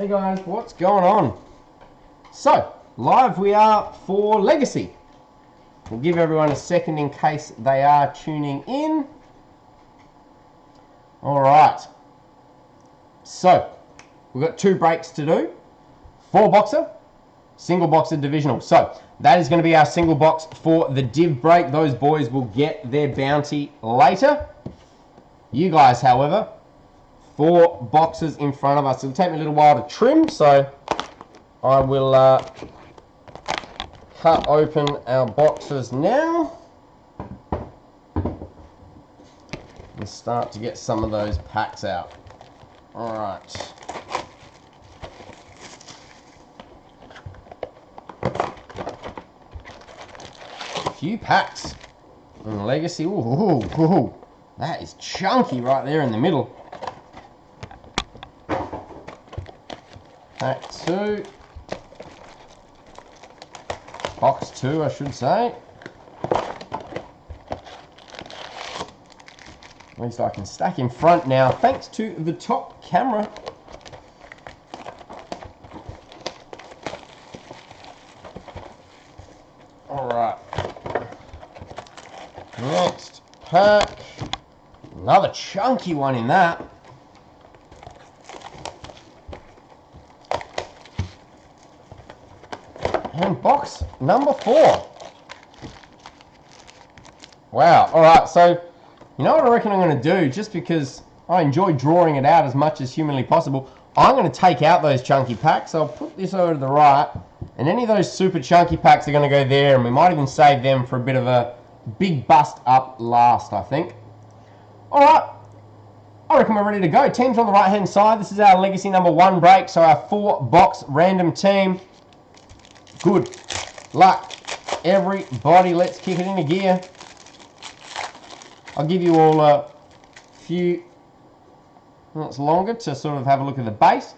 Hey guys, what's going on? So, live we are for Legacy. We'll give everyone a second in case they are tuning in. Alright. So, we've got 2 breaks to do. 4 boxer, single boxer divisional. So, that is going to be our single box for the div break. Those boys will get their bounty later. You guys, however, 4 boxes in front of us. It'll take me a little while to trim, so I will cut open our boxes now and start to get some of those packs out. All right. A few packs in Legacy. Ooh, that is chunky right there in the middle. Pack 2. Box 2, I should say. At least I can stack in front now, thanks to the top camera. Alright. Next pack. Another chunky one in that. And box number 4. Wow. Alright, so you know what I reckon I'm going to do, just because I enjoy drawing it out as much as humanly possible, I'm going to take out those chunky packs. I'll put this over to the right, and any of those super chunky packs are going to go there, and we might even save them for a bit of a big bust up last, I think. Alright, I reckon we're ready to go. Teams on the right hand side. This is our Legacy number 1 break, so our 4 box random team. Good luck, everybody. Let's kick it into gear. I'll give you all a few minutes longer to sort of have a look at the base.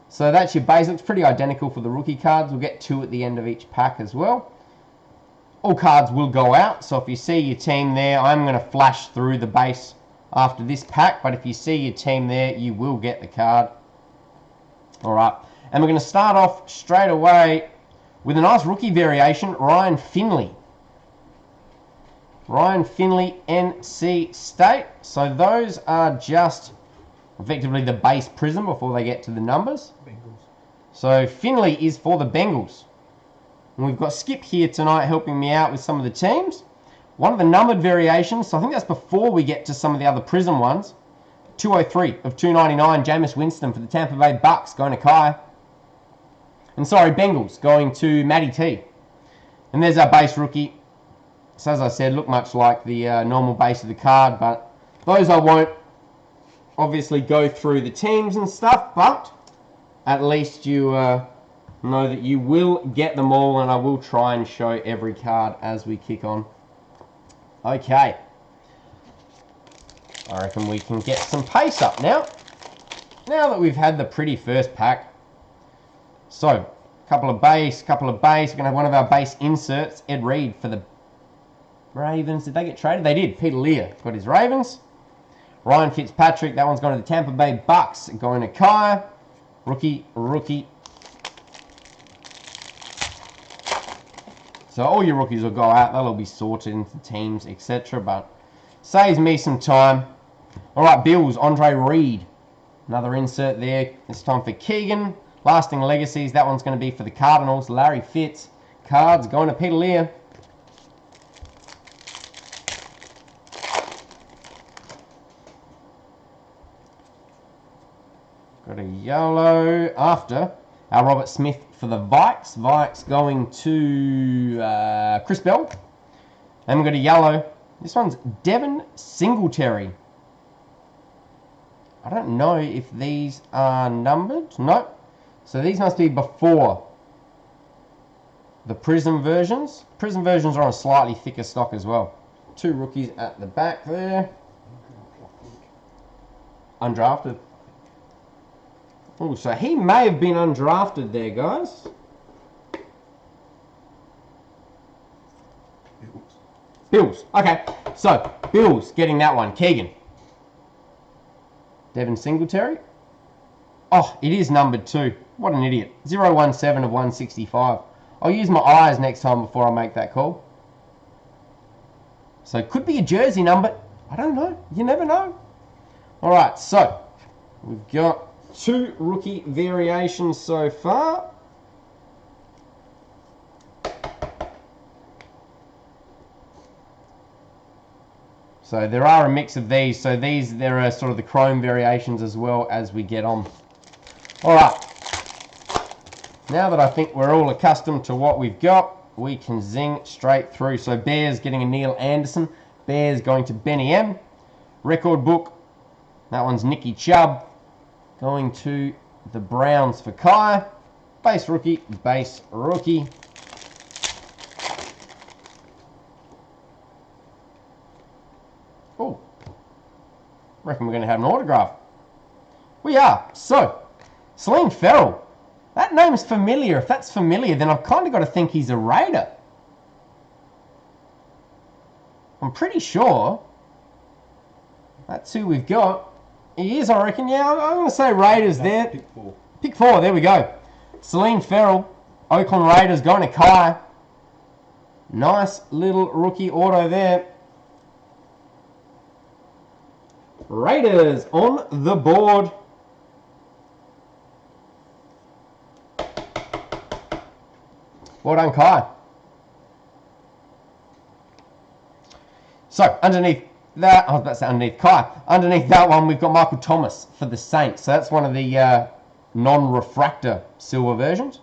So that's your base. Looks pretty identical for the rookie cards. We'll get 2 at the end of each pack as well. All cards will go out. So if you see your team there, I'm going to flash through the base after this pack. But if you see your team there, you will get the card. All right. And we're going to start off straight away with a nice rookie variation, Ryan Finley. Ryan Finley, NC State. So those are just effectively the base prism before they get to the numbers. Bengals. So Finley is for the Bengals. And we've got Skip here tonight helping me out with some of the teams. One of the numbered variations, so I think that's before we get to some of the other prism ones. 203 of 299, Jameis Winston for the Tampa Bay Bucks, going to Kai. And sorry, Bengals going to Matty T. And there's our base rookie. So as I said, look much like the normal base of the card, but those I won't obviously go through the teams and stuff, but at least you know that you will get them all, and I will try and show every card as we kick on. Okay. I reckon we can get some pace up now. Now that we've had the pretty first pack. So, couple of base. We're going to have one of our base inserts, Ed Reed for the Ravens. Did they get traded? They did. Peter Lear got his Ravens. Ryan Fitzpatrick, that one's going to the Tampa Bay Bucks, going to Kai. Rookie. So all your rookies will go out. They'll all be sorted into teams, etc. But saves me some time. All right, Bills, Andre Reed. Another insert there. This time for Keegan. Lasting Legacies, that one's going to be for the Cardinals. Larry Fitz. Cards going to Peter Lear. Got a yellow after. Our Robert Smith for the Vikes. Vikes going to Chris Bell. And we've got a yellow. This one's Devin Singletary. I don't know if these are numbered. Nope. So these must be before the Prism versions. Prism versions are on a slightly thicker stock as well. 2 rookies at the back there. Undrafted. Oh, so he may have been undrafted there, guys. Bills. Okay, so Bills getting that one. Keegan. Devin Singletary. Oh, it is numbered too. What an idiot. 017 of 165. I'll use my eyes next time before I make that call. So it could be a jersey number. I don't know. You never know. All right, so we've got 2 rookie variations so far. So there are a mix of these. So there are sort of the chrome variations as well as we get on. All right. Now that I think we're all accustomed to what we've got, we can zing straight through. So Bears getting a Neil Anderson. Bears going to Benny M. Record book. That one's Nicky Chubb. Going to the Browns for Kai. Base rookie. Base rookie. Oh, reckon we're going to have an autograph. We are. So, Celine Farrell. That name's familiar. If that's familiar, then I've kind of got to think he's a Raider. I'm pretty sure that's who we've got. He is, I reckon. Yeah, I'm going to say Raiders there. Pick 4. Pick 4, there we go. Celine Farrell, Oakland Raiders going to Kai. Nice little rookie auto there. Raiders on the board. Well done, Kai. So, underneath that, I was about to say underneath Kai. Underneath that one, we've got Michael Thomas for the Saints. So that's one of the non-refractor silver versions.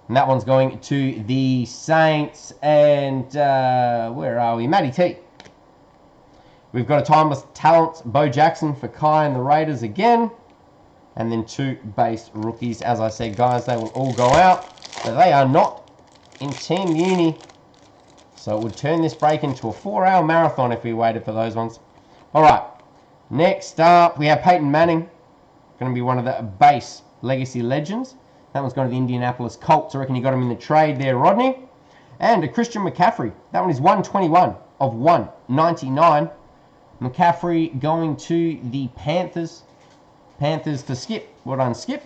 And that one's going to the Saints. And where are we? Matty T. We've got a timeless talent, Bo Jackson for Kai and the Raiders again. And then 2 base rookies. As I said, guys, they will all go out. But they are not in Team Uni. So it would turn this break into a 4-hour marathon if we waited for those ones. All right. Next up, we have Peyton Manning. Going to be one of the base legacy legends. That one's going to the Indianapolis Colts. I reckon you got him in the trade there, Rodney. And a Christian McCaffrey. That one is 121 of 199. McCaffrey going to the Panthers. Panthers for Skip. Well done, Skip.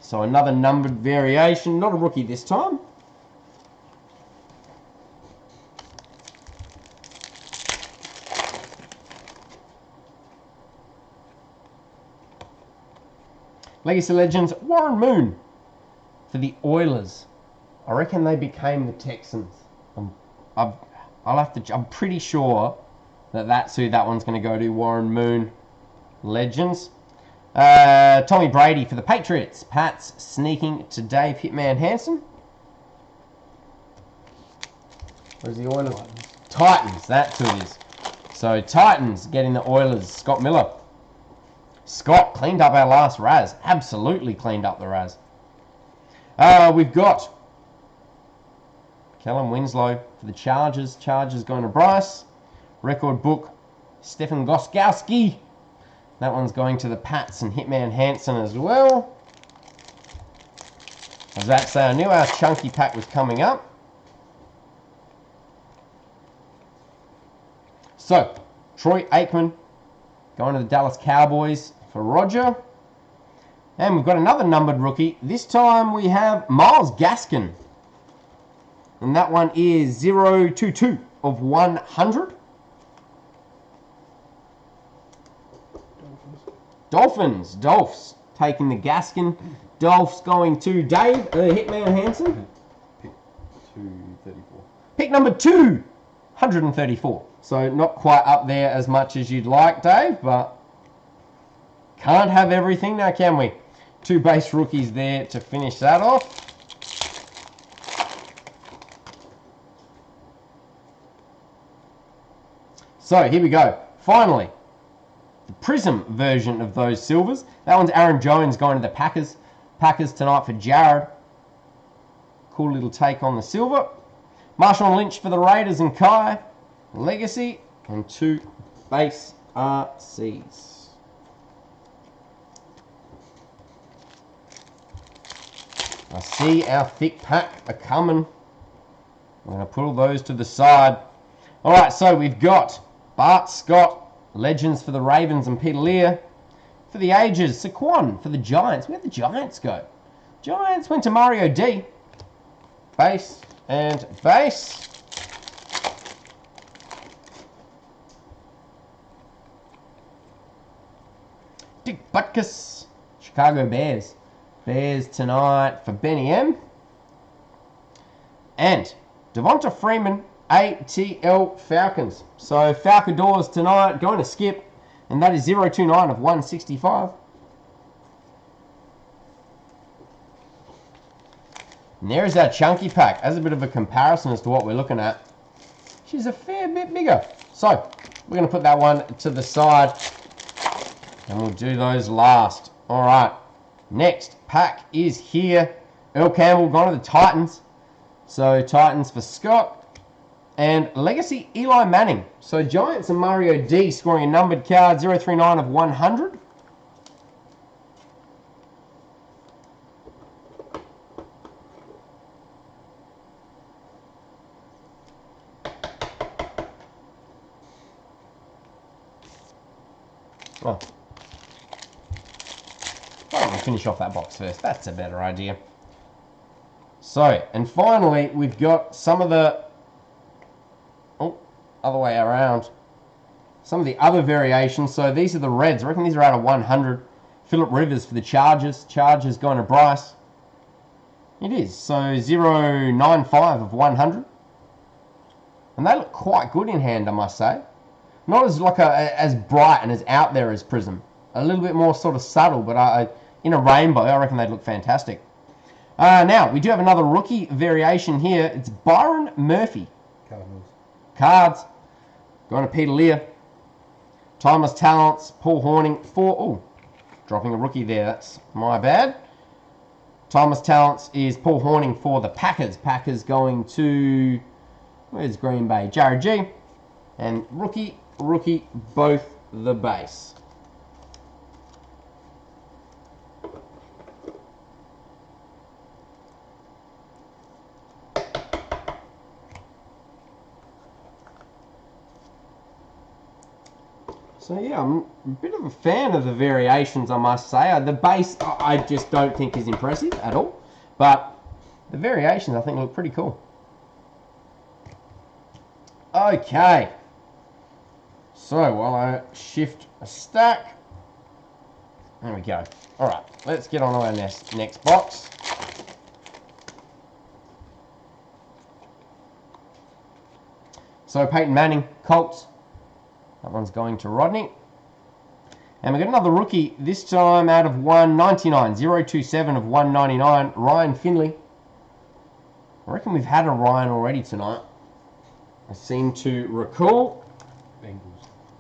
So another numbered variation. Not a rookie this time. Legacy Legends, Warren Moon for the Oilers. I reckon they became the Texans. I'm pretty sure that's who that one's going to go to, Warren Moon. Legends. Tommy Brady for the Patriots. Pats sneaking to Dave Hitman Hansen. Where's the Oilers? Titans, that's who it is. So Titans getting the Oilers. Scott Miller. Scott cleaned up our last Raz. Absolutely cleaned up the Raz. We've got Kellen Winslow for the Chargers. Chargers going to Bryce. Record book, Stefan Gostkowski. That one's going to the Pats and Hitman Hansen as well. I was about to say, I knew our chunky pack was coming up. So, Troy Aikman going to the Dallas Cowboys for Roger. And we've got another numbered rookie. This time we have Myles Gaskin. And that one is 022 of 100. Dolphs taking the Gaskin. Dolphs going to Dave, Hitman Hansen. Pick 234. Pick number 234. So not quite up there as much as you'd like, Dave, but can't have everything now, can we? 2 base rookies there to finish that off. So here we go. Finally, the Prism version of those silvers. That one's Aaron Jones going to the Packers. Packers tonight for Jared. Cool little take on the silver. Marshawn Lynch for the Raiders and Kai. Legacy. And 2 base RCs. I see our thick pack are coming. I'm going to put all those to the side. Alright, so we've got Bart Scott, Legends for the Ravens and Peter Lear. for the ages. Saquon for the Giants. Where'd the Giants go? Giants went to Mario D. Base and base. Dick Butkus, Chicago Bears. Bears tonight for Benny M. And Devonta Freeman, ATL Falcons. So Falcadors tonight, going to skip. And that is 029 of 165. And there's our chunky pack. As a bit of a comparison as to what we're looking at, she's a fair bit bigger. So we're going to put that one to the side. And we'll do those last. All right. Next pack is here. Earl Campbell gone to the Titans. So Titans for Scott. And Legacy Eli Manning. So Giants and Mario D scoring a numbered card. 039 of 100. Oh. Why don't we finish off that box first? That's a better idea. So, and finally, we've got some of the... Oh, other way around. Some of the other variations. So these are the reds. I reckon these are out of 100. Phillip Rivers for the Chargers. Chargers going to Bryce. It is. So 095 of 100. And they look quite good in hand, I must say. Not as like as bright and as out there as Prism. A little bit more sort of subtle, but in a rainbow, I reckon they'd look fantastic. Now, we do have another rookie variation here. It's Byron Murphy. Cardinals. Cards. Going to Peter Lear. Timeless Talents. Paul Horning. Dropping a rookie there. That's my bad. Timeless Talents is Paul Horning for the Packers. Packers going to... Where's Green Bay? Jared G. And rookie, both the base. So yeah, I'm a bit of a fan of the variations, I must say. The base, I just don't think is impressive at all. But the variations, I think, look pretty cool. Okay. So while I shift a stack, there we go. All right, let's get on to our next box. So Peyton Manning, Colts. That one's going to Rodney. And we got another rookie, this time out of 199, 027 of 199, Ryan Finley. I reckon we've had a Ryan already tonight. I seem to recall.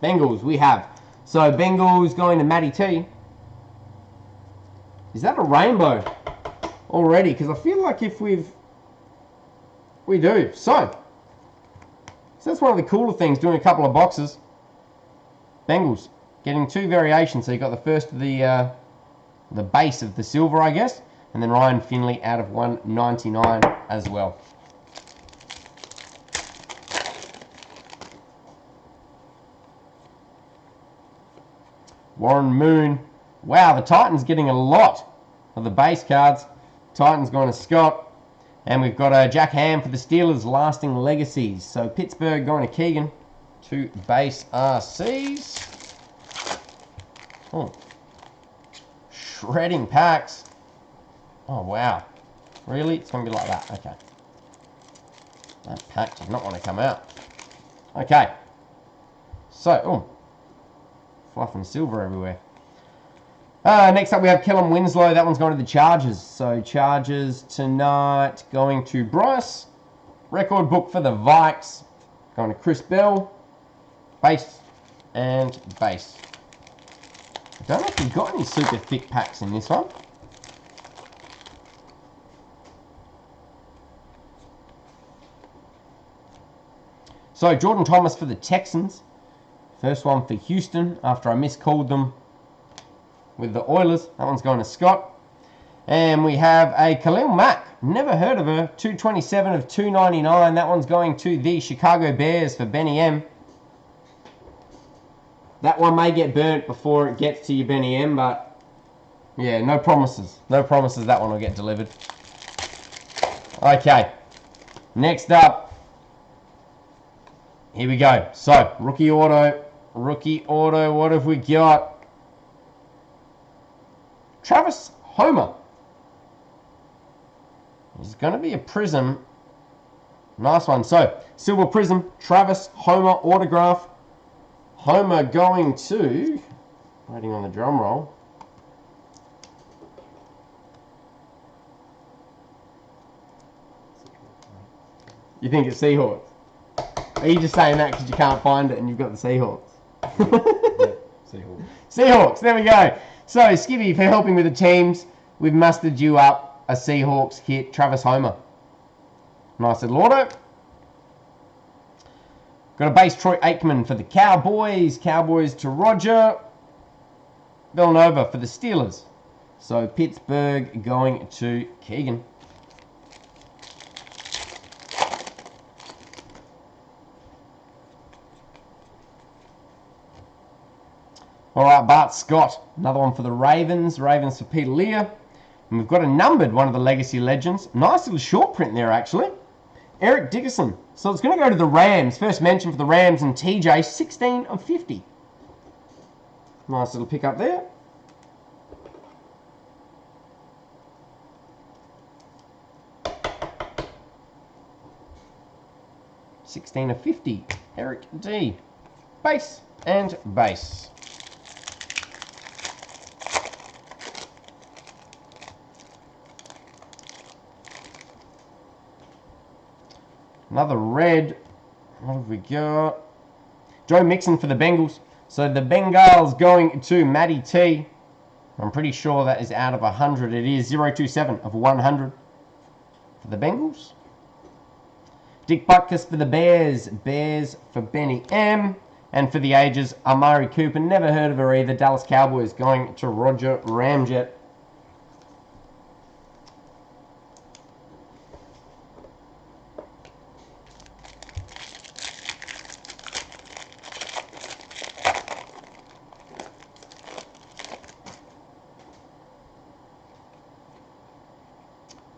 Bengals, we have. So Bengals going to Matty T. Is that a rainbow already? Because I feel like if we do. So that's one of the cooler things, doing a couple of boxes. Bengals getting two variations. So you got the first of the base of the silver, I guess, and then Ryan Finley out of 199 as well. Warren Moon. Wow, the Titans getting a lot of the base cards. Titans going to Scott. And we've got Jack Ham for the Steelers, lasting legacies. So Pittsburgh going to Keegan. Two base RCs. Oh. Shredding packs. Oh, wow. Really? It's going to be like that. Okay. That pack did not want to come out. Okay. So, fluff and silver everywhere. Next up we have Kellen Winslow. That one's going to the Chargers. So Chargers tonight going to Bryce. Record book for the Vikes. Going to Chris Bell. Base and base. I don't know if we've got any super thick packs in this one. So Jordan Thomas for the Texans. First one for Houston after I miscalled them with the Oilers. That one's going to Scott. And we have a Khalil Mack. Never heard of her. 227 of 299. That one's going to the Chicago Bears for Benny M. That one may get burnt before it gets to your Benny M, but yeah, no promises. No promises that one will get delivered. Okay, next up, here we go. So, rookie auto, what have we got? Travis Homer. It's going to be a prism. Nice one. So, silver prism, Travis Homer autograph. Homer going to, waiting on the drum roll. You think it's Seahawks? Are you just saying that because you can't find it and you've got the Seahawks? Yeah, Seahawks. Seahawks, there we go. So, Skippy, for helping with the teams, we've mustered you up a Seahawks hit, Travis Homer. Nice little auto. Got a base Troy Aikman for the Cowboys. Cowboys to Roger. Villanova for the Steelers. So Pittsburgh going to Keegan. All right, Bart Scott. Another one for the Ravens. Ravens for Peter Lear. And we've got a numbered one of the Legacy Legends. Nice little short print there, actually. Eric Dickerson. So it's going to go to the Rams. First mention for the Rams and TJ, 16 of 50. Nice little pick up there. $16 of 50. Eric D. Base and base. Another red. What have we got? Joe Mixon for the Bengals. So the Bengals going to Matty T. I'm pretty sure that is out of 100. It is 027 of 100 for the Bengals. Dick Butkus for the Bears. Bears for Benny M. And for the ages, Amari Cooper. Never heard of her either. Dallas Cowboys going to Roger Ramjet.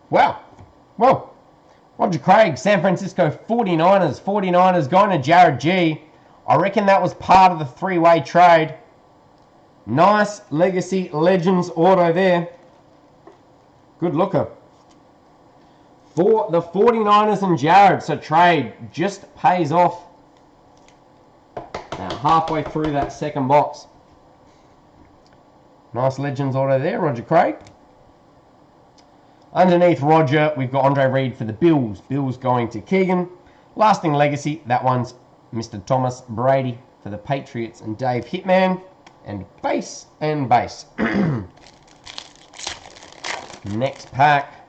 Wow. Well, Roger Craig, San Francisco 49ers. 49ers going to Jared G. I reckon that was part of the three-way trade. Nice Legacy Legends auto there. Good looker. For the 49ers and Jared. So trade just pays off. Now halfway through that second box. Nice Legends auto there, Roger Craig. Underneath Roger, we've got Andre Reed for the Bills. Bills going to Keegan. Lasting Legacy, that one's Mr. Thomas Brady for the Patriots and Dave Hitman. And base and base. Next pack.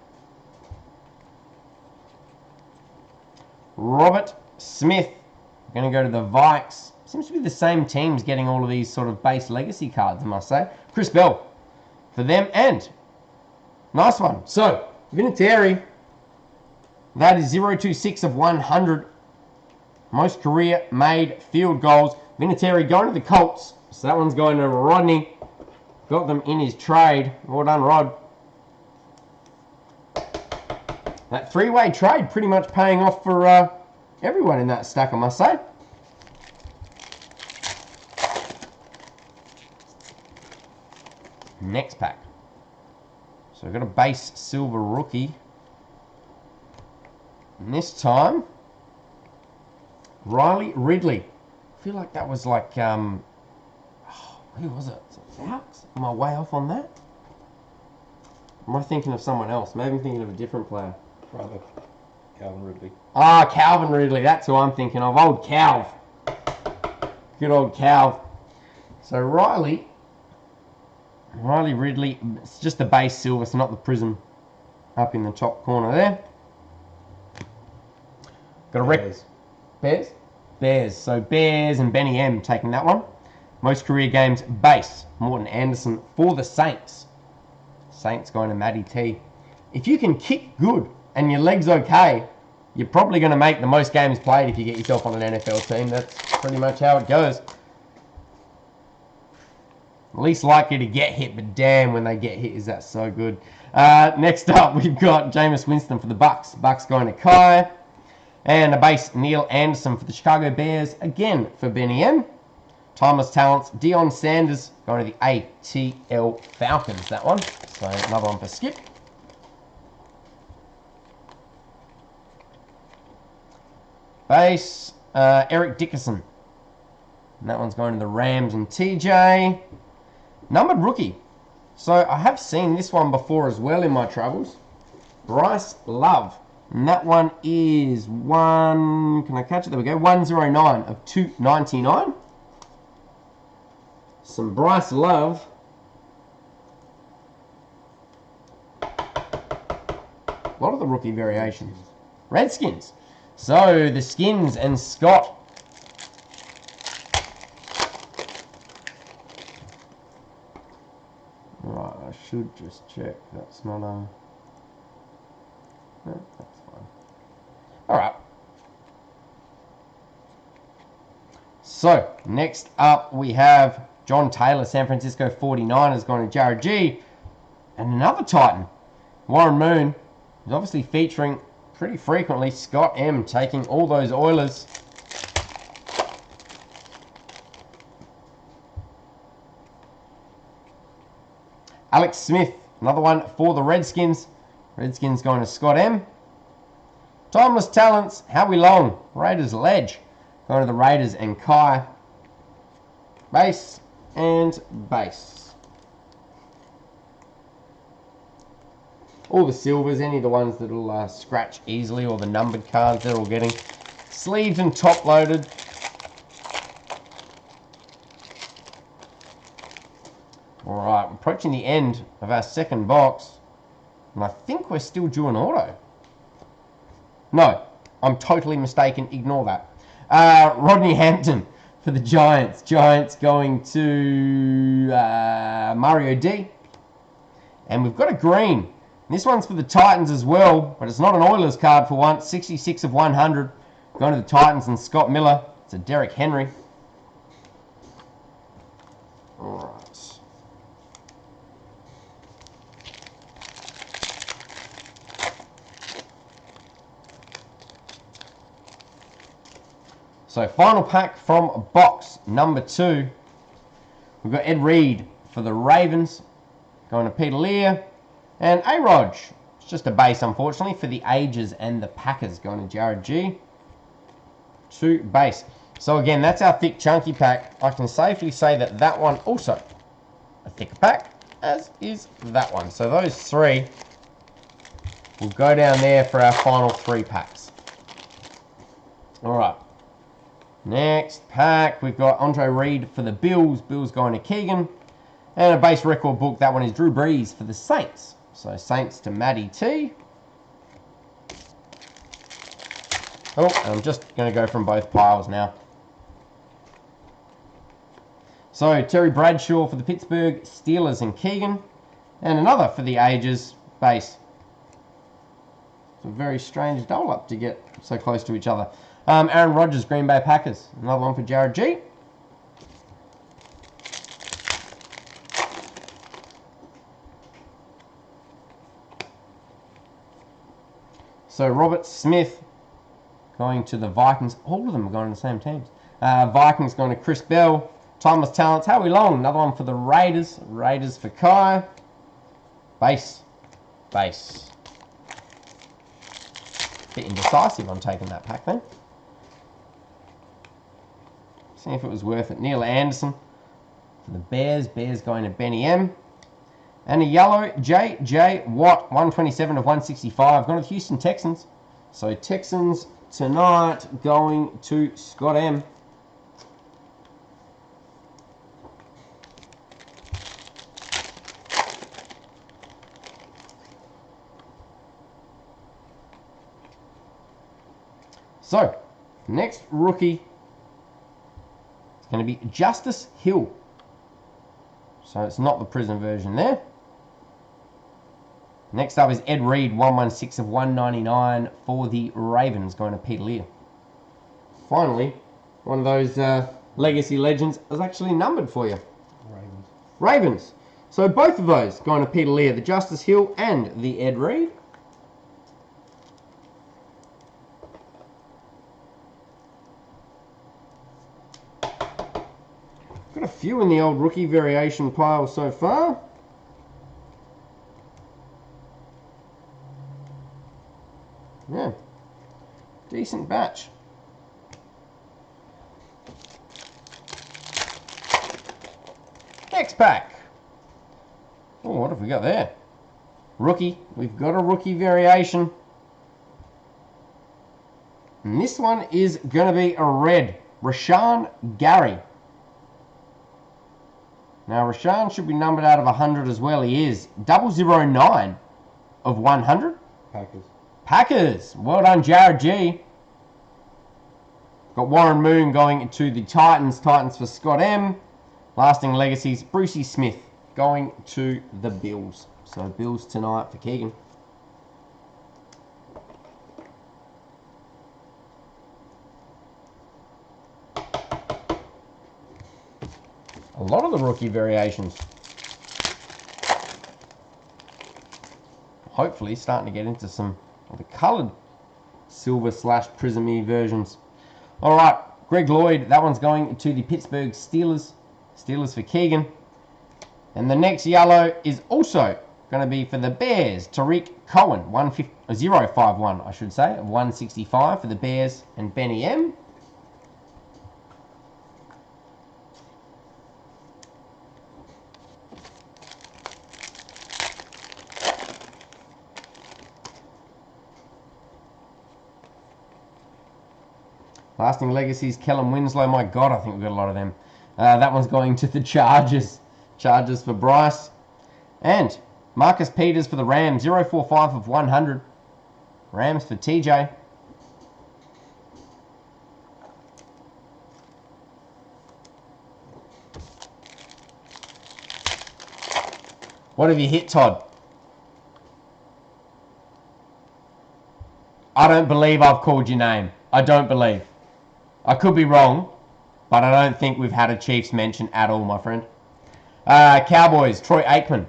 Robert Smith. Going to go to the Vikes. Seems to be the same teams getting all of these sort of base legacy cards, I must say. Chris Bell for them and nice one. So, Vinatieri, that is 026 of 100. Most career-made field goals. Vinatieri going to the Colts. So that one's going to Rodney. Got them in his trade. Well done, Rod. That three-way trade pretty much paying off for everyone in that stack, I must say. Next pack. So we've got a base silver rookie. And this time, Riley Ridley. I feel like that was like, who was it? Was it Fouts? Am I way off on that? Am I thinking of someone else? Maybe I'm thinking of a different player. Brother, Calvin Ridley. Ah, Calvin Ridley. That's who I'm thinking of. Old Calv. Good old Calv. So Riley Ridley, it's just the base silver, so not the prism up in the top corner there. Got a Bears. Bears? Bears. So Bears and Benny M taking that one. Most career games base. Morton Anderson for the Saints. Saints going to Matty T. If you can kick good and your leg's okay, you're probably going to make the most games played if you get yourself on an NFL team. That's pretty much how it goes. Least likely to get hit, but damn, when they get hit, is that so good. Next up, we've got Jameis Winston for the Bucks. Bucks going to Kai. And a base, Neil Anderson for the Chicago Bears. Again for Benny M. Timeless Talents, Deion Sanders going to the ATL Falcons, that one. So another one for Skip. Base, Eric Dickerson. And that one's going to the Rams and TJ. Numbered rookie. So I have seen this one before as well in my travels. Bryce Love. And that one is one... Can I catch it? There we go. 109 of 299. Some Bryce Love. A lot of the rookie variations. Redskins. So the Skins and Scott. Right, I should just check. That's not a... No, that's fine. Alright. So, next up we have John Taylor, San Francisco 49ers, going to Jared G. And another Titan, Warren Moon, is obviously featuring pretty frequently. Scott M taking all those Oilers. Alex Smith, another one for the Redskins. Redskins going to Scott M. Timeless Talents, Howie Long, Raiders Ledge, going to the Raiders and Kai. Base and base. All the silvers, any of the ones that will scratch easily, or the numbered cards they're all getting. Sleeves and top loaded. Alright, approaching the end of our second box. And I think we're still due an auto. No, I'm totally mistaken. Ignore that. Rodney Hampton for the Giants. Giants going to Mario D. And we've got a green. This one's for the Titans as well, but it's not an Oilers card for once. 66 of 100. Going to the Titans and Scott Miller. It's a Derrick Henry. Alright. So final pack from box number 2. We've got Ed Reed for the Ravens, going to Peter Lear. And A-Rod, it's just a base unfortunately for the Ages and the Packers, going to Jared G. 2 base. So again, that's our thick chunky pack. I can safely say that that one also a thicker pack, as is that one. So those 3 will go down there for our final 3 packs. Alright. Next pack, we've got Andre Reed for the Bills. Bills going to Keegan. And a base record book. That one is Drew Brees for the Saints. So Saints to Matty T. Oh, I'm just going to go from both piles now. So Terry Bradshaw for the Pittsburgh Steelers and Keegan. And another for the Ages base. It's a very strange double up to get so close to each other. Aaron Rodgers, Green Bay Packers. Another one for Jared G. So Robert Smith going to the Vikings. All of them are going to the same teams. Vikings going to Chris Bell. Timeless Talents, Howie Long. Another one for the Raiders. Raiders for Kai. Base. Base. Bit indecisive on taking that pack then. See if it was worth it. Neil Anderson for the Bears. Bears going to Benny M. And a yellow J.J. Watt, 127 of 165. Going to the Houston Texans. So Texans tonight going to Scott M. So, next rookie is going to be Justice Hill. So it's not the prison version there. Next up is Ed Reed, 116 of 199 for the Ravens, going to Peter Lear. Finally, one of those legacy legends is actually numbered for you. Ravens. Ravens. So both of those going to Peter Lear, the Justice Hill and the Ed Reed. Got a few in the old rookie variation pile so far. Yeah, decent batch. Next pack. Oh, what have we got there? Rookie. We've got a rookie variation. And this one is going to be a red. Rashan Gary. Now, Rashan should be numbered out of 100 as well. He is. 009 of 100. Packers. Packers. Well done, Jared G. Got Warren Moon going to the Titans. Titans for Scott M. Lasting legacies. Brucey Smith going to the Bills. So Bills tonight for Keegan. A lot of the rookie variations. Hopefully starting to get into some of the coloured silver / prism-y versions. All right, Greg Lloyd. That one's going to the Pittsburgh Steelers. Steelers for Keegan. And the next yellow is also going to be for the Bears. Tariq Cohen, 051, I should say, of 165 for the Bears and Benny M. Lasting legacies, Kellen Winslow. My God, I think we've got a lot of them. That one's going to the Chargers. Chargers for Bryce. And Marcus Peters for the Rams. 045 of 100. Rams for TJ. What have you hit, Todd? I don't believe I've called your name. I don't believe. I could be wrong, but I don't think we've had a Chiefs mention at all, my friend. Cowboys, Troy Aikman.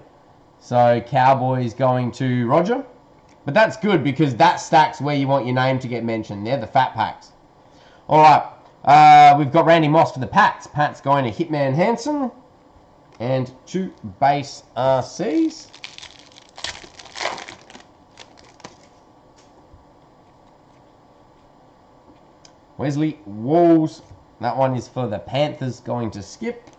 So Cowboys going to Roger. But that's good because that stacks where you want your name to get mentioned. They're the fat packs. All right. We've got Randy Moss for the Pats. Pats going to Hitman Hansen. And 2 base RCs. Wesley Walls. That one is for the Panthers going to Skip.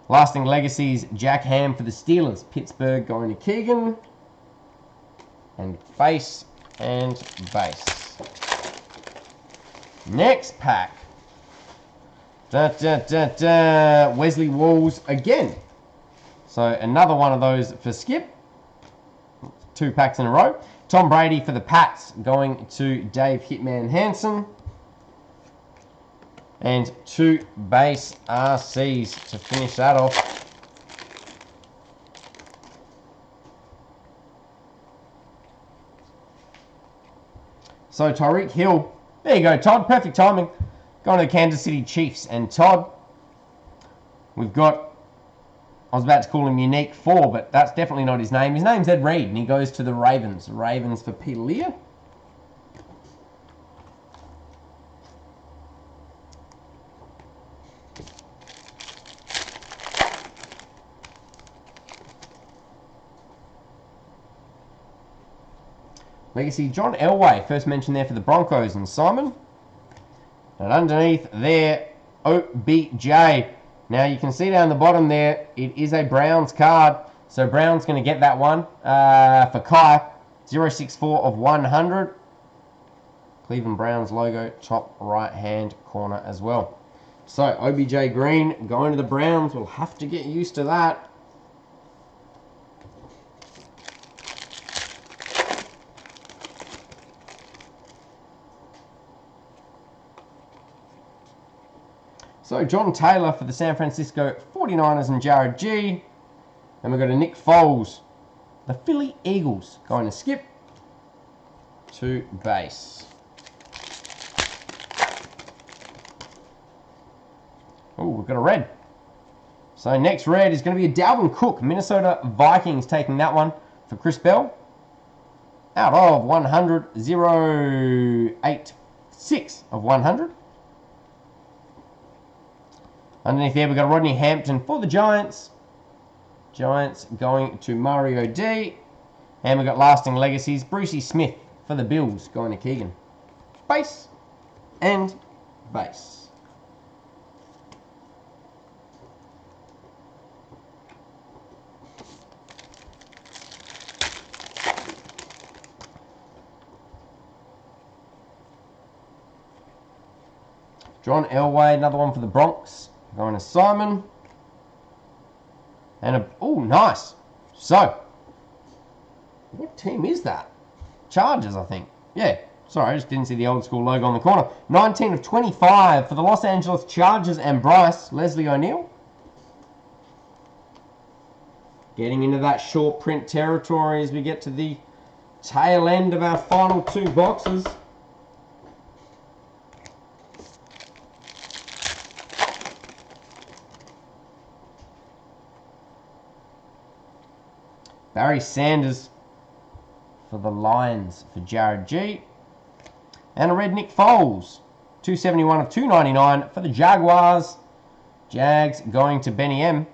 Lasting legacies, Jack Ham for the Steelers. Pittsburgh going to Keegan. And base and base. Next pack. Wesley Walls again. So another one of those for Skip. 2 packs in a row. Tom Brady for the Pats going to Dave Hitman Hansen. And 2 base RCs to finish that off. So Tyreek Hill. There you go, Todd. Perfect timing. Going to the Kansas City Chiefs. And Todd, we've got, I was about to call him Unique 4, but that's definitely not his name. His name's Ed Reed, and he goes to the Ravens. Ravens for Peter Lear. Legacy, John Elway, first mention there for the Broncos and Simon. And underneath there, OBJ. Now you can see down the bottom there, it is a Browns card. So Browns going to get that one for Kai. 064 of 100. Cleveland Browns logo, top right hand corner as well. So OBJ Green going to the Browns. We'll have to get used to that. So John Taylor for the San Francisco 49ers and Jared G. And we've got a Nick Foles, the Philly Eagles, going to Skip to base. Oh, we've got a red. So next red is going to be a Dalvin Cook. Minnesota Vikings taking that one for Chris Bell. Out of 100, 086 of 100. Underneath there, we've got Rodney Hampton for the Giants. Giants going to Mario D. And we've got lasting legacies. Brucey Smith for the Bills going to Keegan. Base and base. John Elway, another one for the Bronx. Going to Simon. And oh, nice. So, what team is that? Chargers, I think. Yeah, sorry, I just didn't see the old school logo on the corner. 19 of 25 for the Los Angeles Chargers and Bryce. Leslie O'Neal. Getting into that short print territory as we get to the tail end of our final two boxes. Barry Sanders for the Lions for Jared G. And a red Nick Foles. 271 of 299 for the Jaguars. Jags going to Benny M.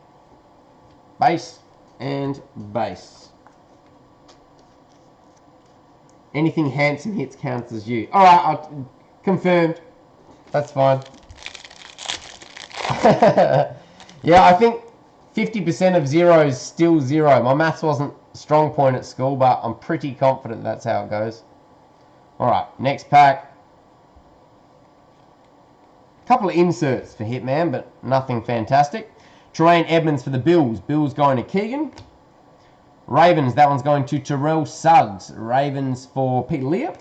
Base and base. Anything handsome hits counts as you. Alright, confirmed. That's fine. Yeah, I think 50% of 0 is still 0. My maths wasn't a strong point at school, but I'm pretty confident that's how it goes. Alright, next pack. Couple of inserts for Hitman, but nothing fantastic. Tremaine Edmonds for the Bills. Bills going to Keegan. Ravens, that one's going to Terrell Suggs. Ravens for Peter Lear.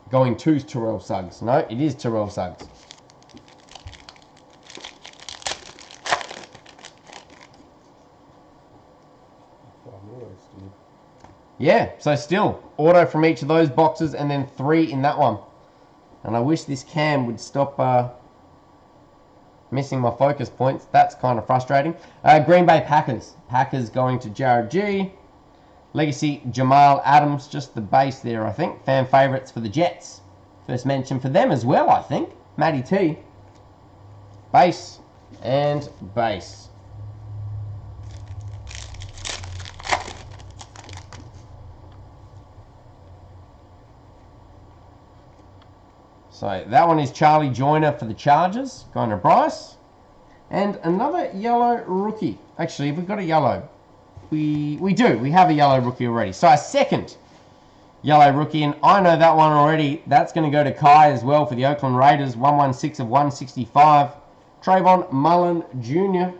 Going to Terrell Suggs. No, it is Terrell Suggs. Yeah, so still, auto from each of those boxes and then 3 in that one. And I wish this cam would stop missing my focus points. That's kind of frustrating. Green Bay Packers. Packers going to Jared G. Legacy Jamal Adams, just the base there, I think. Fan favourites for the Jets. First mention for them as well, I think. Matty T. Base and base. So that one is Charlie Joyner for the Chargers, going to Bryce. And another yellow rookie. Actually, we've got a yellow. We do. We have a yellow rookie already. So our second yellow rookie, and I know that one already. That's going to go to Kai as well for the Oakland Raiders. 116 of 165. Trayvon Mullen Jr.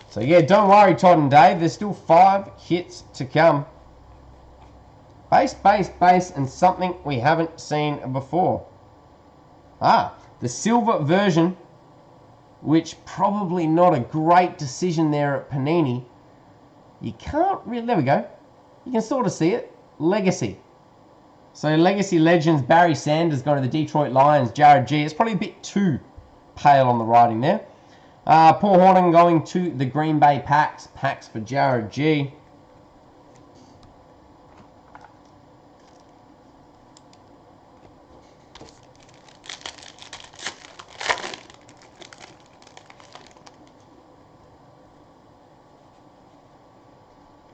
So yeah, don't worry, Todd and Dave. There's still 5 hits to come. Base, base, base, and something we haven't seen before. The silver version, which probably not a great decision there at Panini. You can't really, there we go. You can sort of see it. Legacy. So Legacy Legends, Barry Sanders going to the Detroit Lions, Jared G. It's probably a bit too pale on the writing there. Paul Horton going to the Green Bay Packs. Packs for Jared G.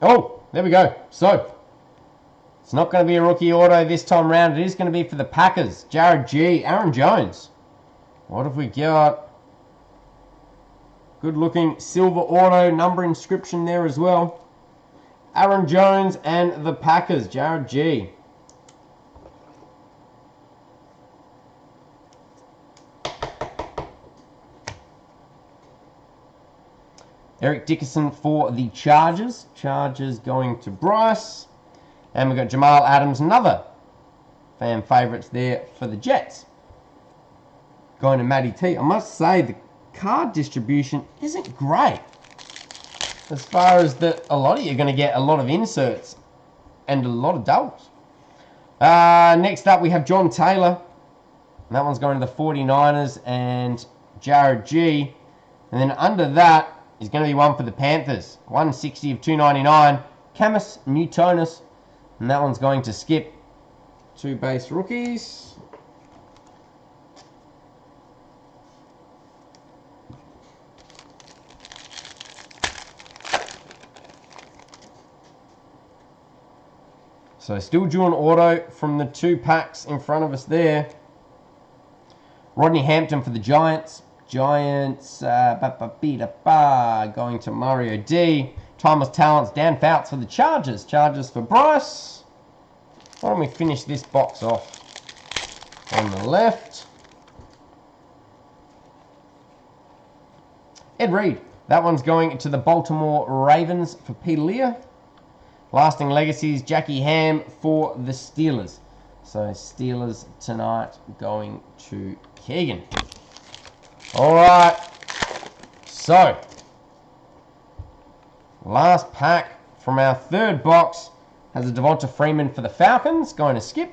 Oh, there we go. So, it's not going to be a rookie auto this time round. It is going to be for the Packers. Jared G. Aaron Jones. What have we got? Good looking silver auto number inscription there as well. Aaron Jones and the Packers. Jared G. Eric Dickerson for the Chargers. Chargers going to Bryce. And we've got Jamal Adams, another fan favourites there for the Jets. Going to Matty T. I must say, the card distribution isn't great. as far as that a lot of you are going to get a lot of inserts and a lot of doubles. Next up, we have John Taylor. And that one's going to the 49ers and Jared G. And then under that is going to be one for the Panthers. 160 of 299. Camus Newtonus. And that one's going to Skip. 2 base rookies. So still due an auto from the 2 packs in front of us there. Rodney Hampton for the Giants. Giants, going to Mario D. Timeless Talents, Dan Fouts for the Chargers. Chargers for Bryce. Why don't we finish this box off on the left. Ed Reed. That one's going to the Baltimore Ravens for Peter Lear. Lasting Legacies, Jackie Ham for the Steelers. So Steelers tonight going to Keegan. All right. So, last pack from our 3rd box has a Devonta Freeman for the Falcons going to Skip.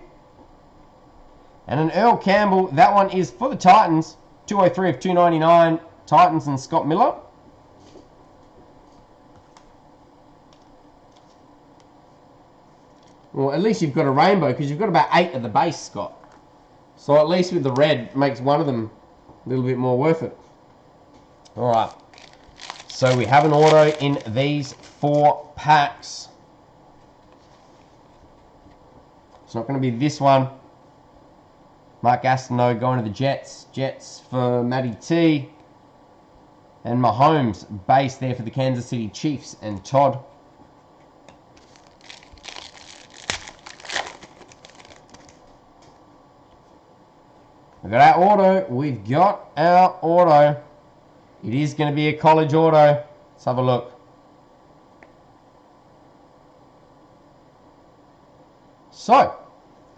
And an Earl Campbell. That one is for the Titans. 203 of 299. Titans and Scott Miller. Well, at least you've got a rainbow because you've got about 8 of the base, Scott. So at least with the red, makes one of them a little bit more worth it. All right. So we have an auto in these 4 packs. It's not going to be this one. Mark Gastineau going to the Jets. Jets for Matty T. And Mahomes base there for the Kansas City Chiefs and Todd. We've got our auto. We've got our auto. It is going to be a college auto. Let's have a look. So,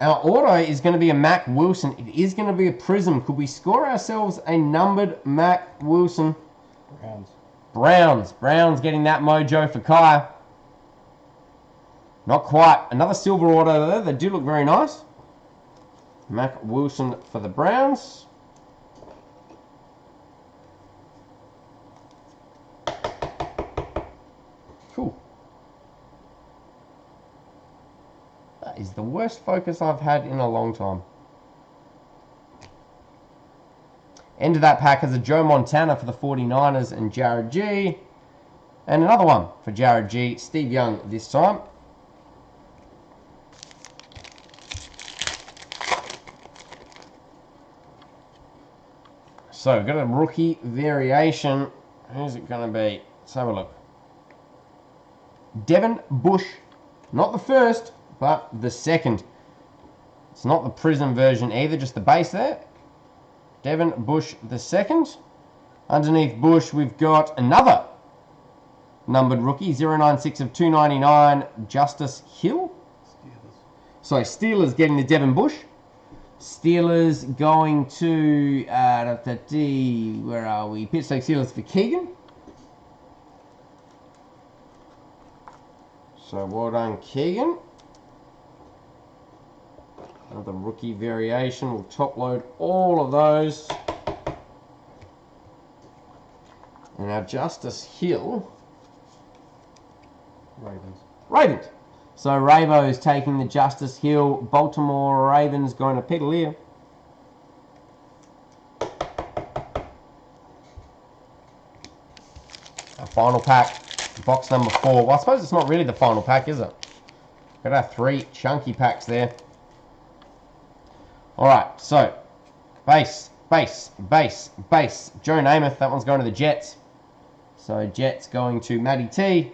our auto is going to be a Mac Wilson. It is going to be a Prism. Could we score ourselves a numbered Mac Wilson? Browns getting that mojo for Kai. Not quite. Another silver auto there. They do look very nice. Mac Wilson for the Browns. Cool. That is the worst focus I've had in a long time. End of that pack has a Joe Montana for the 49ers and Jared G. And another one for Jared G. Steve Young this time. So we've got a rookie variation. Who's it going to be? Let's have a look. Devin Bush. Not the first, but the second. It's not the Prism version either, just the base there. Devin Bush the second. Underneath Bush, we've got another numbered rookie. 096 of 299, Justice Hill. So Steelers getting the Devin Bush. Steelers going to, where are we? Pittsburgh Steelers for Keegan. So well done, Keegan. Another rookie variation. We'll top load all of those. And our Justice Hill. Ravens. So Ravo is taking the Justice Hill. Baltimore Ravens going to Peter Lear. Our final pack, box number 4. Well, I suppose it's not really the final pack, is it? Got our 3 chunky packs there. Alright, so base. Joe Namath, that one's going to the Jets. So Jets going to Matty T.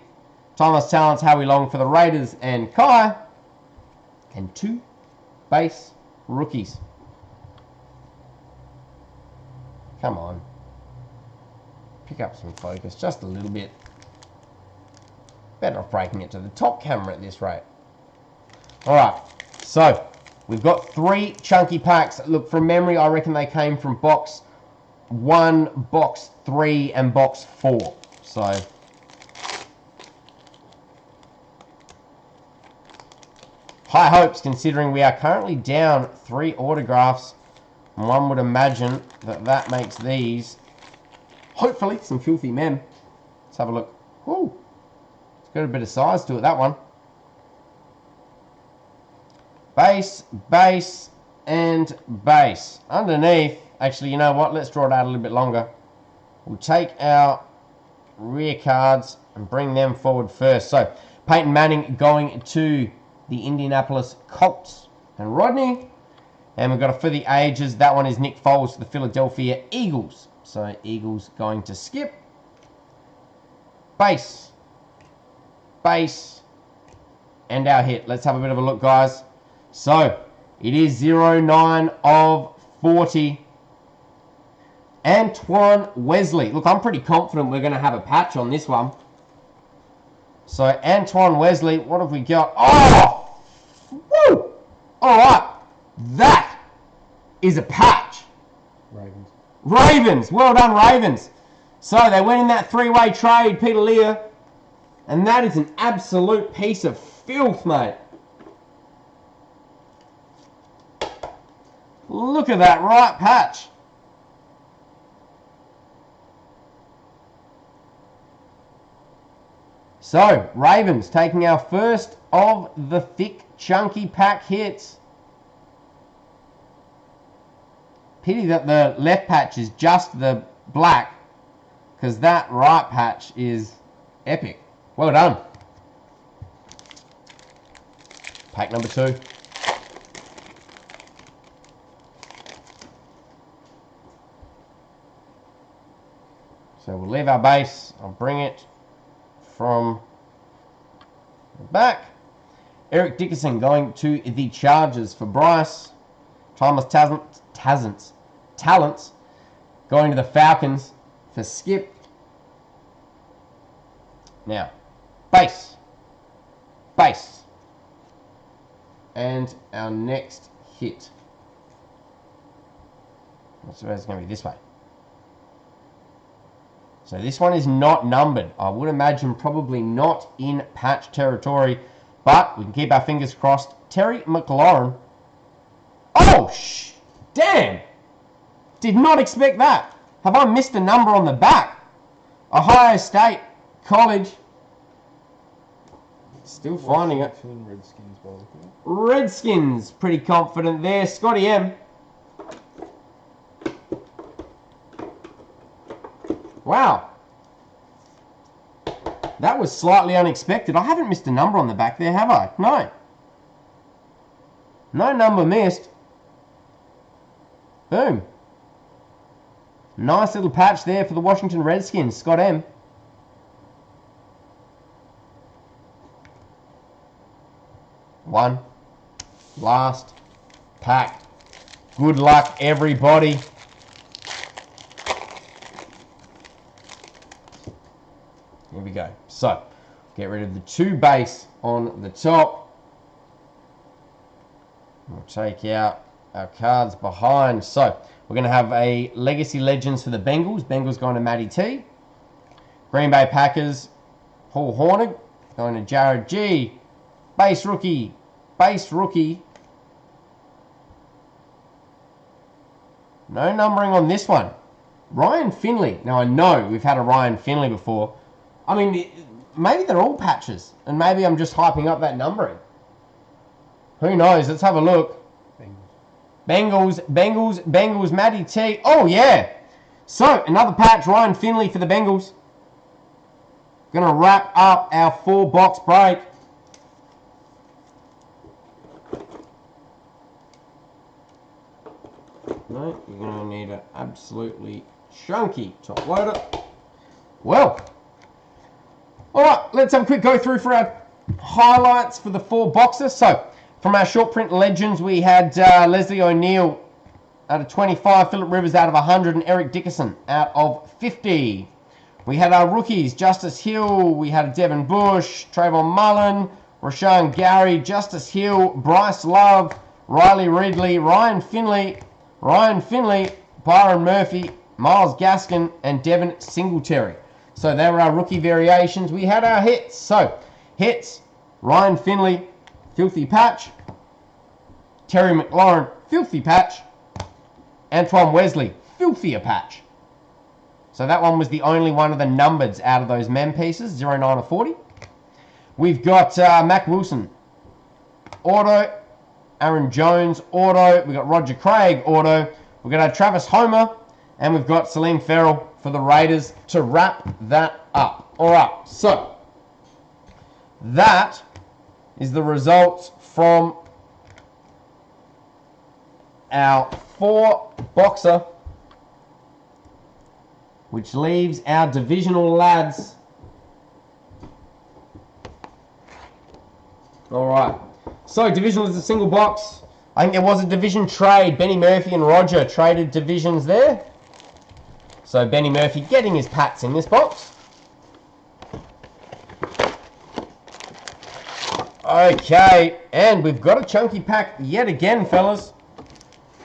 Timeless Talents, Howie Long for the Raiders and Kai. And 2 base rookies. Come on. Pick up some focus just a little bit. Better off breaking it to the top camera at this rate. Alright, so we've got 3 chunky packs. Look, from memory, I reckon they came from box 1, box 3, and box 4. So High hopes considering we are currently down 3 autographs. And one would imagine that that makes these, hopefully, some filthy men. Let's have a look. Ooh, it's got a bit of size to it, that one. Base, base, and base. Underneath, actually, you know what? Let's draw it out a little bit longer. We'll take our rear cards and bring them forward first. So, Peyton Manning going to the Indianapolis Colts. And Rodney. And we've got a for the ages. That one is Nick Foles for the Philadelphia Eagles. So, Eagles going to skip. Base. Base. And our hit. Let's have a bit of a look, guys. So, it is 09 of 40. Antoine Wesley. Look, I'm pretty confident we're going to have a patch on this one. So, Antoine Wesley, what have we got? Oh! Woo! Alright. That is a patch. Ravens. Ravens. Well done, Ravens. So, they went in that 3-way trade, Peter Lear. And that is an absolute piece of filth, mate. Look at that right patch. So, Ravens taking our first of the thick, chunky pack hits. Pity that the left patch is just the black, because that right patch is epic. Well done. Pack number 2. So we'll leave our base. I'll bring it from the back. Eric Dickerson going to the Chargers for Bryce. Thomas Talents going to the Falcons for Skip. Now, base. Base. And our next hit. I suppose it's going to be this way. So this one is not numbered. I would imagine probably not in patch territory, but we can keep our fingers crossed. Terry McLaurin. Oh, damn! Did not expect that. Have I missed a number on the back? Ohio State College. Still finding it. Redskins, by looking at it. Redskins, pretty confident there. Scotty M. Wow. That was slightly unexpected. I haven't missed a number on the back there, have I? No. No number missed. Boom. Nice little patch there for the Washington Redskins. Scott M. One. Last pack. Good luck, everybody. Here we go. So, get rid of the 2 base on the top. We'll take out our cards behind. So, we're going to have a Legacy Legends for the Bengals. Bengals going to Matty T. Green Bay Packers, Paul Hornig. Going to Jared G. Base rookie. Base rookie. No numbering on this one. Ryan Finley. Now, I know we've had a Ryan Finley before. I mean, maybe they're all patches, and maybe I'm just hyping up that numbering. Who knows? Let's have a look. Bengals, Matty T. Oh, yeah. So, another patch, Ryan Finley for the Bengals. Going to wrap up our 4-box break. No, you're going to need an absolutely chunky top loader. Well, all right, let's have a quick go through for our highlights for the 4 boxes. So, from our short print legends, we had Leslie O'Neal out of 25, Phillip Rivers out of 100, and Eric Dickerson out of 50. We had our rookies, Justice Hill, we had Devin Bush, Trayvon Mullen, Rashawn Gary, Justice Hill, Bryce Love, Riley Ridley, Ryan Finley, Byron Murphy, Miles Gaskin, and Devin Singletary. So they were our rookie variations. We had our hits. So, hits, Ryan Finley, filthy patch. Terry McLaurin, filthy patch. Antoine Wesley, filthier patch. So that one was the only one of the numbered out of those mem pieces, 09 of 40. We've got Mac Wilson, auto. Aaron Jones, auto. We've got Roger Craig, auto. We've got Travis Homer, and we've got Salim Farrell for the Raiders to wrap that up. All right, so that is the results from our 4-boxer, which leaves our divisional lads. All right. So, divisional is a single box. I think there was a division trade. Benny Murphy and Roger traded divisions there. So, Benny Murphy getting his pats in this box. Okay, and we've got a chunky pack yet again, fellas.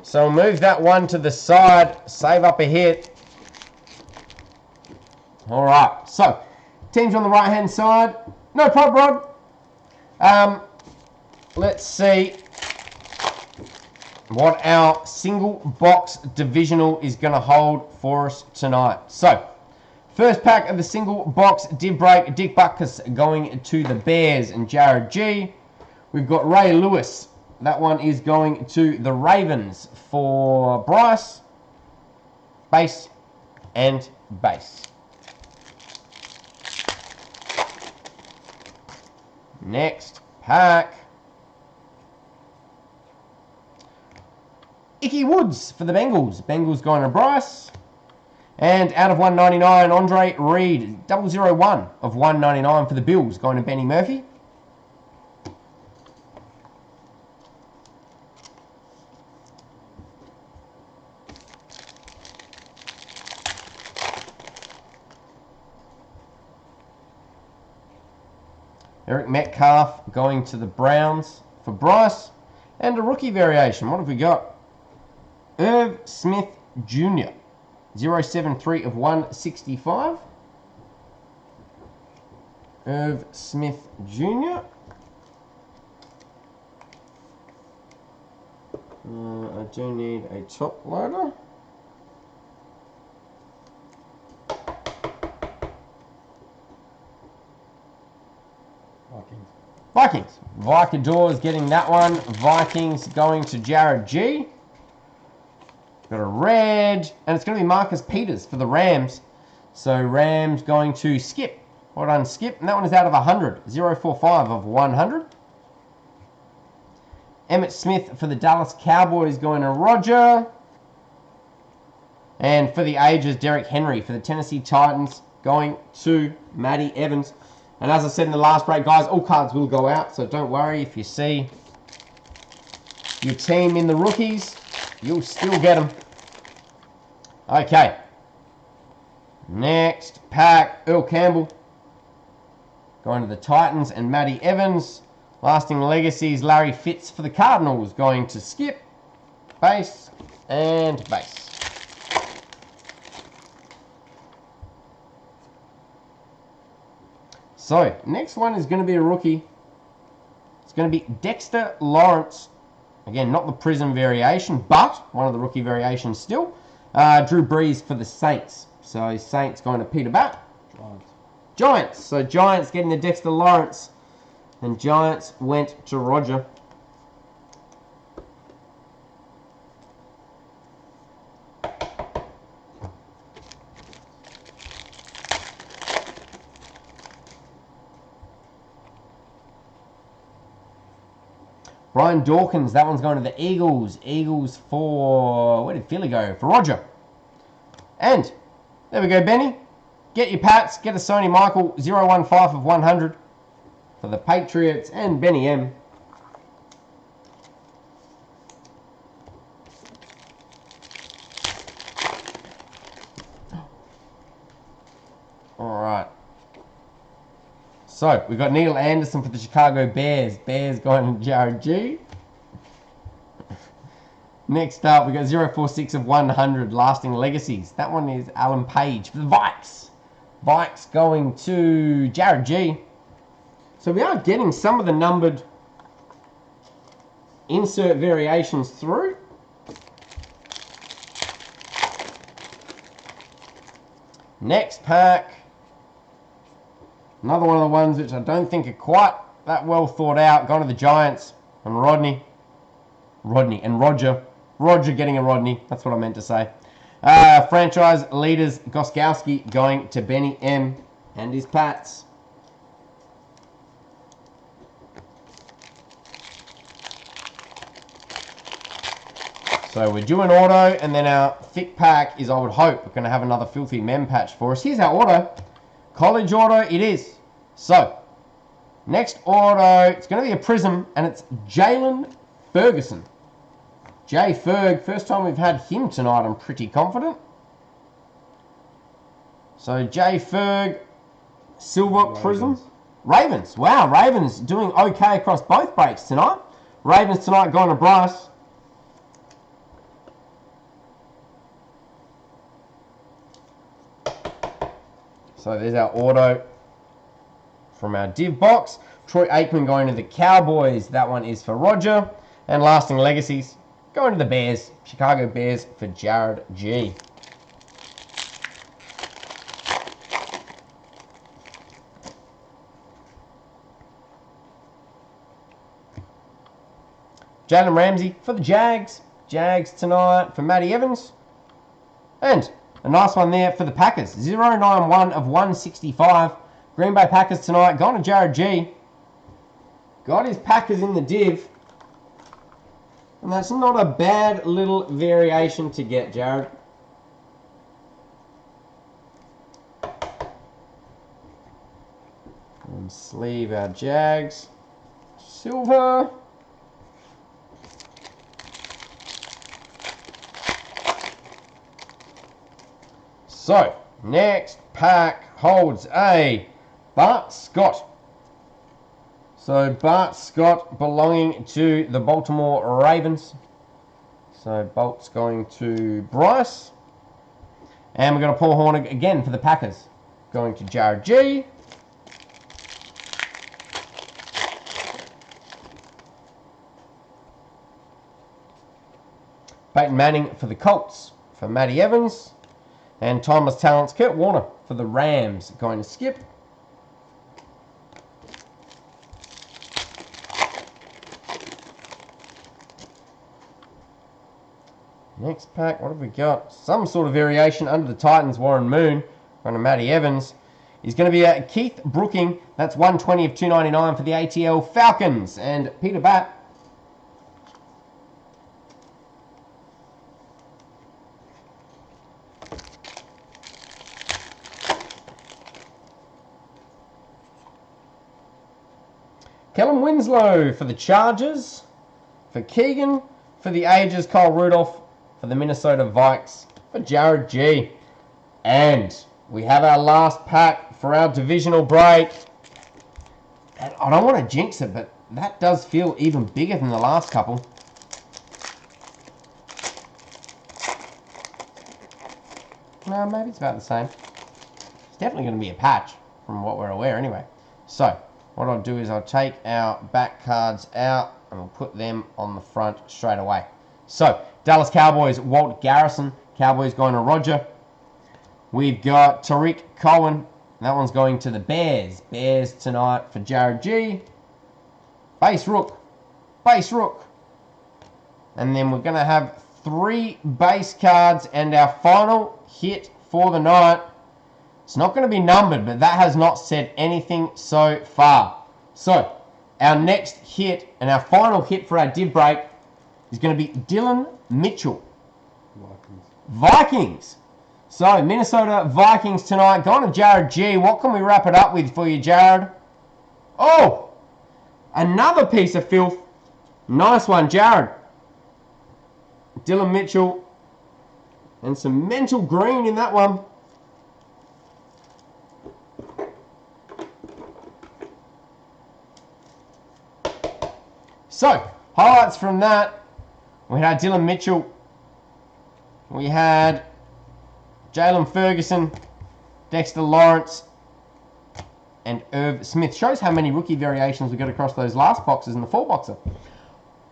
So, we'll move that one to the side, save up a hit. All right, so, teams on the right-hand side. No problem, Rod. Let's see what our single box divisional is going to hold for us tonight. So, first pack of the single box div break, Dick Butkus going to the Bears and Jared G. We've got Ray Lewis. That one is going to the Ravens for Bryce. Base and base. Next pack. Icky Woods for the Bengals. Bengals going to Bryce. And out of 199, Andre Reed. 001 of 199 for the Bills going to Benny Murphy. Eric Metcalf going to the Browns for Bryce. And a rookie variation. What have we got? Irv Smith Jr. 073 of 165. Irv Smith Jr. I do need a top loader. Vikings. Vicadors getting that one. Vikings going to Jared G. Got a red, and it's going to be Marcus Peters for the Rams. So Rams going to Skip. Well done, Skip. And that one is out of 100. 045 of 100. Emmitt Smith for the Dallas Cowboys going to Roger. And for the ages, Derrick Henry for the Tennessee Titans going to Matty Evans. And as I said in the last break, guys, all cards will go out. So don't worry if you see your team in the rookies. You'll still get them. Okay. Next pack, Earl Campbell. Going to the Titans and Matty Evans. Lasting legacies, Larry Fitz for the Cardinals. Going to Skip, base, and base. So, next one is going to be a rookie. It's going to be Dexter Lawrence. Again, not the Prism variation, but one of the rookie variations still. Drew Brees for the Saints. So Saints going to Peter Batt. Giants. So Giants getting the Dexter Lawrence. And Giants went to Roger. Brian Dawkins, that one's going to the Eagles. Eagles for... Where did Philly go? For Roger. And there we go, Benny. Get your Pats. Get a Sony Michael 015 of 100 for the Patriots and Benny M. All right. So, we've got Neil Anderson for the Chicago Bears. Bears going to Jared G. Next up, we've got 046 of 100 Lasting Legacies. That one is Alan Page for the Vikes. Vikes going to Jared G. So we are getting some of the numbered insert variations through. Next pack. Another one of the ones which I don't think are quite that well thought out. Going to the Giants and Roger. Roger getting a Rodney. That's what I meant to say. Franchise leaders Gostkowski going to Benny M and his Pats. So we're doing auto, and then our thick pack is, I would hope, we're going to have another filthy mem patch for us. Here's our auto. College auto it is. So, next auto, it's going to be a Prism, and it's Jalen Ferguson. J Ferg, first time we've had him tonight, I'm pretty confident. So J Ferg, silver Prism. Ravens, wow, Ravens doing okay across both breaks tonight. Ravens tonight going to Bryce. So there's our auto from our div box. Troy Aikman going to the Cowboys. That one is for Roger. And lasting legacies going to the Bears. Chicago Bears for Jared G. Jalen Ramsey for the Jags. Jags tonight for Matty Evans. And a nice one there for the Packers. 091 of 165. Green Bay Packers tonight. Gone to Jared G. Got his Packers in the div. And that's not a bad little variation to get, Jared. And sleeve our Jags. Silver. So, next pack holds a Bart Scott. So, Bart Scott belonging to the Baltimore Ravens. So, Bolt's going to Bryce. And we've got a Paul Hornig again for the Packers. Going to Jared G. Peyton Manning for the Colts for Matty Evans. And Timeless Talents, Kurt Warner for the Rams, going to Skip. Next pack, what have we got? Some sort of variation under the Titans, Warren Moon, going to Matty Evans. He's going to be Keith Brooking, that's 120 of 299 for the ATL Falcons. And Peter Batt. Kellen Winslow for the Chargers. For Keegan. For the Ages, Kyle Rudolph. For the Minnesota Vikes. For Jared G. And we have our last pack for our divisional break. And I don't want to jinx it, but that does feel even bigger than the last couple. No, maybe it's about the same. It's definitely going to be a patch from what we're aware anyway. So, what I'll do is I'll take our back cards out and we'll put them on the front straight away. So, Dallas Cowboys, Walt Garrison. Cowboys going to Roger. We've got Tariq Cohen. That one's going to the Bears. Bears tonight for Jared G. Base Rook. Base Rook. And then we're going to have 3 base cards and our final hit for the night. It's not going to be numbered, but that has not said anything so far. So, our next hit and our final hit for our div break is going to be Dylan Mitchell. Vikings. So, Minnesota Vikings tonight. Going to Jared G. What can we wrap it up with for you, Jared? Oh! Another piece of filth. Nice one, Jared. Dylan Mitchell. And some mental green in that one. So, highlights from that. We had Dylan Mitchell. We had Jalen Ferguson, Dexter Lawrence, and Irv Smith. Shows how many rookie variations we got across those last boxes in the 4-boxer.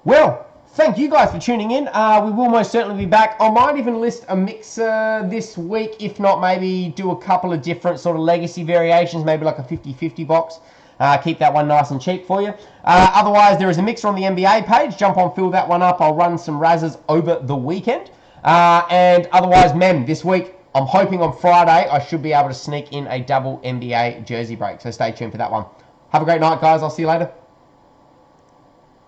Well, thank you guys for tuning in. We will most certainly be back. I might even list a mixer this week. If not, maybe do a couple of different sort of legacy variations, maybe like a 50-50 box. Keep that one nice and cheap for you. Otherwise, there is a mixer on the NBA page. Jump on, fill that one up. I'll run some Razzers over the weekend. And otherwise, this week, I'm hoping on Friday, I should be able to sneak in a double NBA jersey break. So stay tuned for that one. Have a great night, guys. I'll see you later.